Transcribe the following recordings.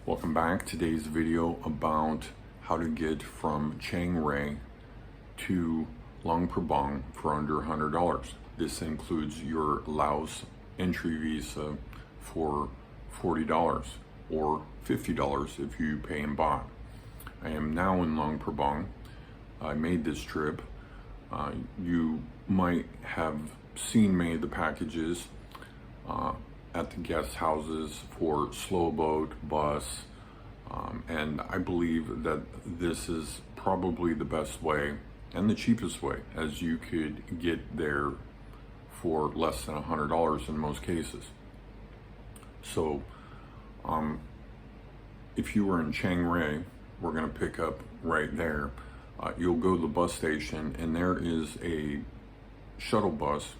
Welcome back. Today's video about how to get from Chiang Rai to Luang Prabang for under $100. This includes your Laos entry visa for $40 or $50 if you pay in baht. I am now in Luang Prabang. I made this trip. You might have seen many of the packages at the guest houses for slow boat, bus, and I believe that this is probably the best way and the cheapest way, as you could get there for less than $100 in most cases. So if you were in Chiang Rai, we're going to pick up right there. You'll go to the bus station, and there is a shuttle bus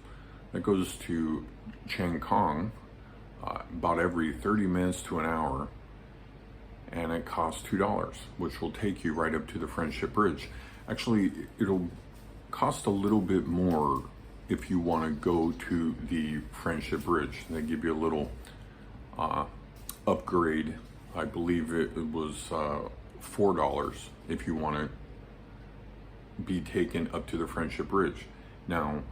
that goes to Chiang Kong about every 30 minutes to an hour, and it costs $2, which will take you right up to the Friendship Bridge. Actually, it'll cost a little bit more if you want to go to the Friendship Bridge. They give you a little upgrade. I believe it was $4 if you want to be taken up to the Friendship Bridge. Now,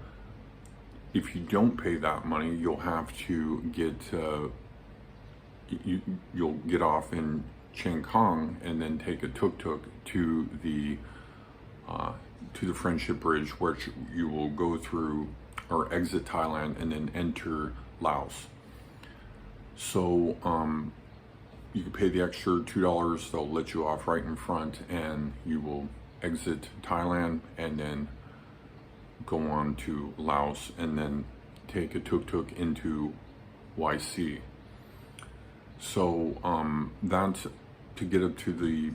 if you don't pay that money, you'll have to get you'll get off in Chiang Kong and then take a tuk-tuk to the Friendship Bridge, where you will go through or exit Thailand and then enter Laos. So you can pay the extra $2. They'll let you off right in front, and you will exit Thailand and then go on to Laos and then take a tuk-tuk into YC. So that, to get up to the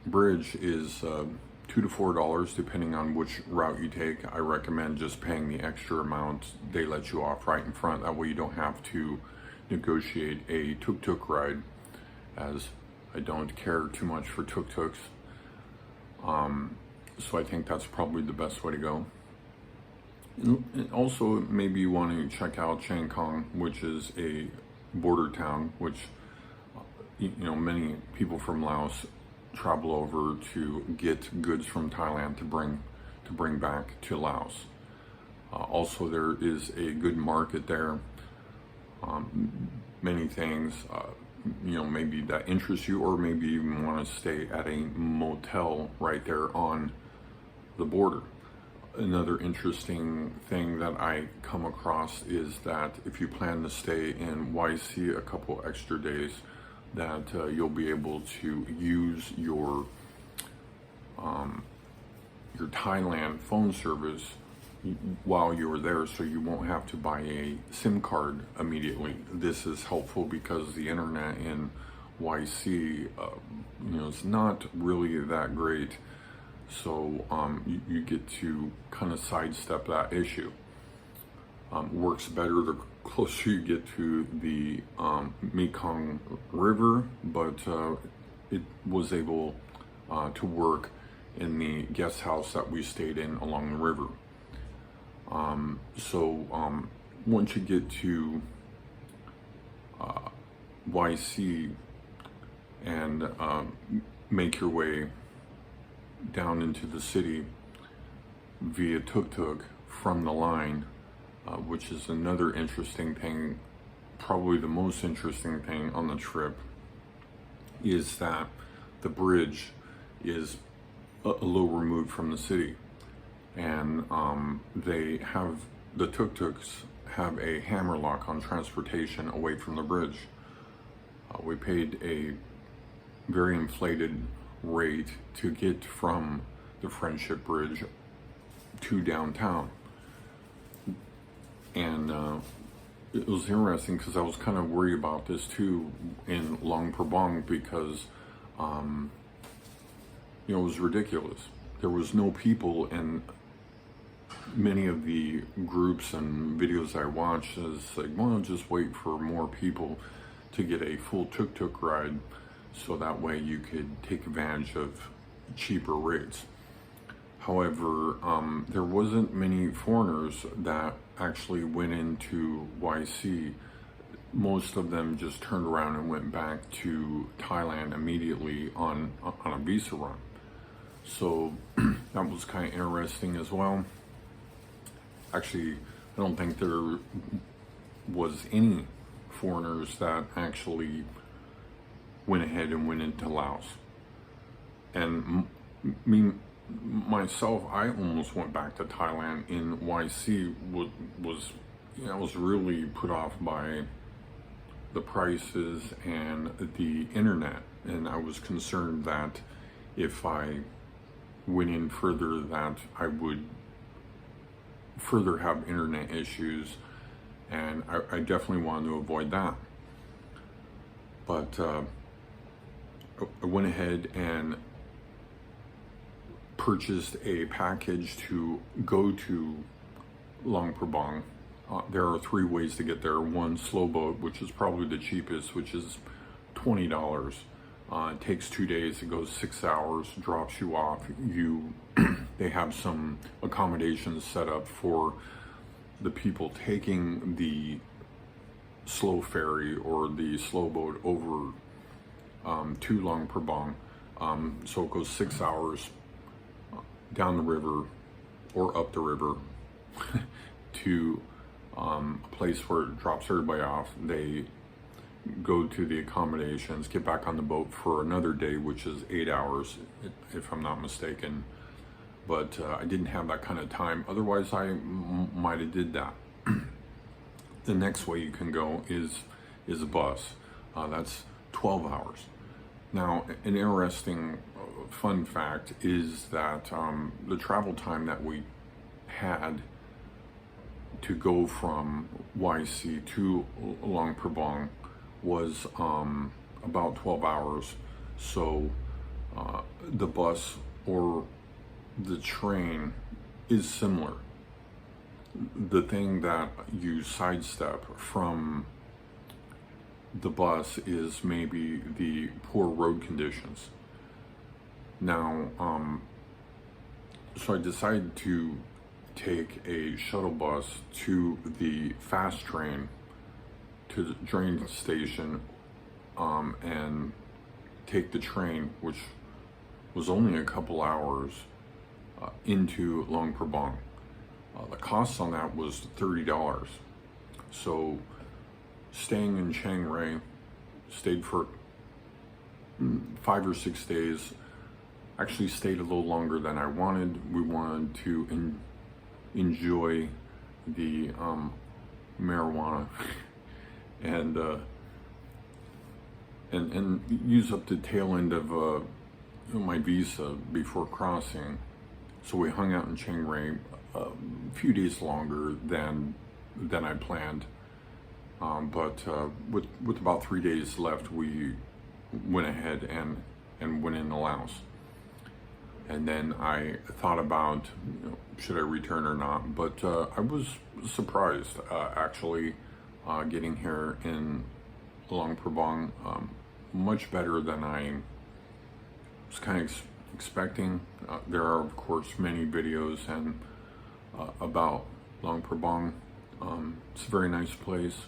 bridge, is $2 to $4 depending on which route you take. I recommend just paying the extra amount. They let you off right in front. That way you don't have to negotiate a tuk-tuk ride, as I don't care too much for tuk-tuks. So I think that's probably the best way to go. And also, maybe you want to check out Chiang Kong, which is a border town, which, you know, many people from Laos travel over to get goods from Thailand to bring back to Laos. Also, there is a good market there. Many things, you know, maybe that interest you, or maybe you even want to stay at a motel right there on the border. Another interesting thing that I come across is that if you plan to stay in YC a couple extra days, that you'll be able to use your Thailand phone service while you're there, so you won't have to buy a SIM card immediately. This is helpful because the internet in YC, you know, it's not really that great. So you get to kind of sidestep that issue. Works better the closer you get to the Mekong River, but it was able to work in the guest house that we stayed in along the river. Once you get to YC and make your way down into the city via tuk-tuk from the line, which is another interesting thing, probably the most interesting thing on the trip, is that the bridge is a little removed from the city, and the tuk-tuks have a hammer lock on transportation away from the bridge. We paid a very inflated rate to get from the Friendship Bridge to downtown, and it was interesting because I was kind of worried about this too in Luang Prabang, because you know, it was ridiculous. There was no people, and many of the groups and videos I watched is like, well, just wait for more people to get a full tuk-tuk ride, so that way you could take advantage of cheaper rates. However, there wasn't many foreigners that actually went into YC. most of them just turned around and went back to Thailand immediately on a visa run. So that was kind of interesting as well. Actually, I don't think there was any foreigners that actually went ahead and went into Laos. And me, myself, I almost went back to Thailand in YC. Was I was really put off by the prices and the internet, and I was concerned that if I went in further, that I would further have internet issues, and I definitely wanted to avoid that. But I went ahead and purchased a package to go to Luang Prabang. There are 3 ways to get there. One, slow boat, which is probably the cheapest, which is $20. It takes 2 days. It goes 6 hours, drops you off. They have some accommodations set up for the people taking the slow ferry or the slow boat over to Luang Prabang. So it goes 6 hours down the river or up the river to a place where it drops everybody off. They go to the accommodations, get back on the boat for another day, which is 8 hours, if I'm not mistaken. But I didn't have that kind of time. Otherwise, I might have did that. The next way you can go is a bus. That's 12 hours. Now, an interesting fun fact is that the travel time that we had to go from YC to Luang Prabang was about 12 hours. So the bus or the train is similar. The thing that you sidestep from the bus is maybe the poor road conditions. Now, so I decided to take a shuttle bus to the fast train to the train station and take the train, which was only a couple hours, into Luang Prabang. The cost on that was $30. So staying in Chiang Rai, stayed for 5 or 6 days. Actually stayed a little longer than I wanted. We wanted to enjoy the marijuana and use up the tail end of my visa before crossing. So we hung out in Chiang Rai a few days longer than I planned. But with about 3 days left, we went ahead and went into Laos. And then I thought about, should I return or not? But I was surprised, actually, getting here in Luang Prabang, much better than I was kind of expecting. There are, of course, many videos and about Luang Prabang. It's a very nice place.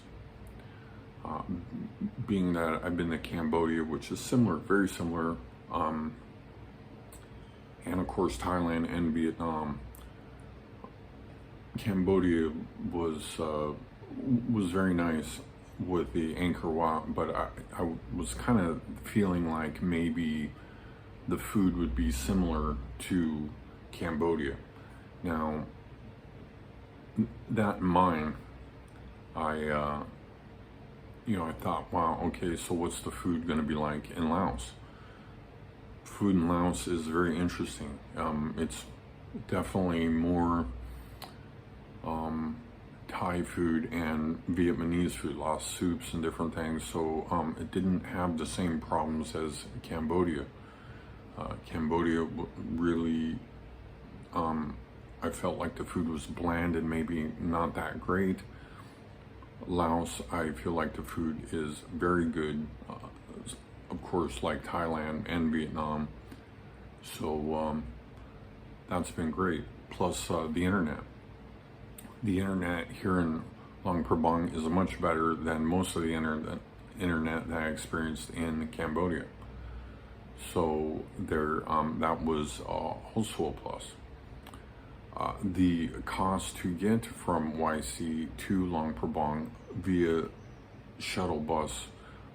Being that I've been to Cambodia, which is similar, very similar, and of course Thailand and Vietnam. Cambodia was very nice with the Angkor Wat, but I was kind of feeling like maybe the food would be similar to Cambodia. Now, that in mind, I thought, wow, okay, so what's the food going to be like in Laos? Food in Laos is very interesting. It's definitely more Thai food and Vietnamese food, lots of soups and different things. So it didn't have the same problems as Cambodia. Cambodia really, I felt like the food was bland and maybe not that great. Laos, I feel like the food is very good, of course, like Thailand and Vietnam. So that's been great. Plus the internet. The internet here in Luang Prabang is much better than most of the internet that I experienced in Cambodia. So there, that was also a plus. The cost to get from YC to Luang Prabang via shuttle bus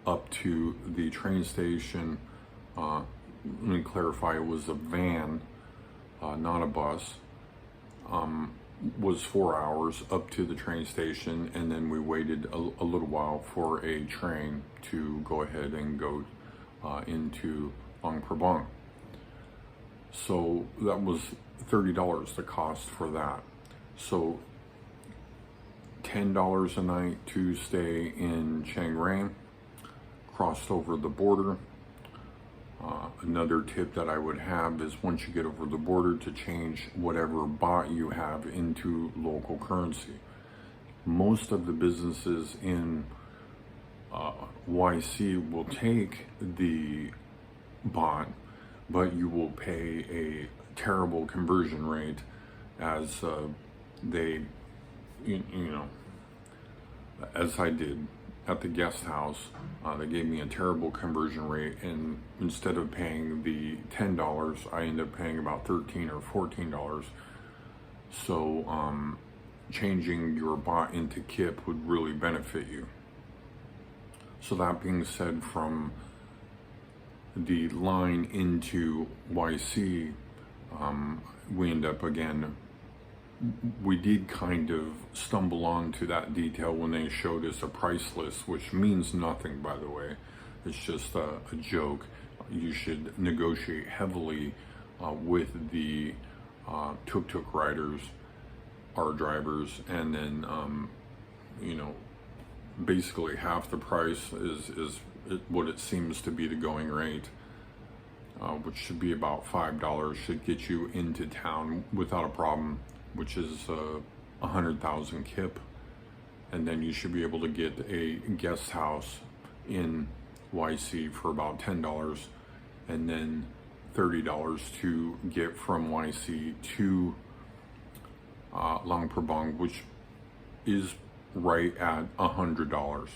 up to the train station, let me clarify, it was a van, not a bus, was 4 hours up to the train station, and then we waited a little while for a train to go ahead and go into Luang Prabang. So that was $30, the cost for that. So $10 a night to stay in Chiang Rai, crossed over the border. Another tip that I would have is once you get over the border to change whatever baht you have into local currency. Most of the businesses in YC will take the baht, but you will pay a terrible conversion rate as they, you know, as I did at the guest house. They gave me a terrible conversion rate, and instead of paying the $10, I ended up paying about $13 or $14. So changing your baht into kip would really benefit you. So that being said, from the line into YC, we end up again, we did kind of stumble onto that detail when they showed us a price list, which means nothing, by the way. It's just a joke. You should negotiate heavily with the tuk-tuk riders, our drivers, and then, you know, basically half the price is what it seems to be the going rate, which should be about $5, should get you into town without a problem, which is 100,000 kip, and then you should be able to get a guest house in YC for about $10, and then $30 to get from YC to Luang Prabang, which is right at $100.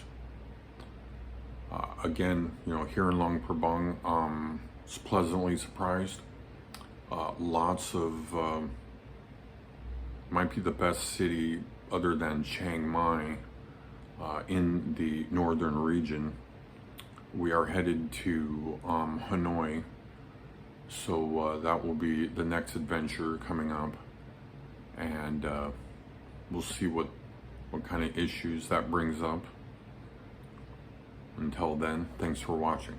Again, you know, here in Luang Prabang, was pleasantly surprised. Lots of might be the best city other than Chiang Mai in the northern region. We are headed to Hanoi, so that will be the next adventure coming up, and we'll see what kind of issues that brings up. Until then, thanks for watching.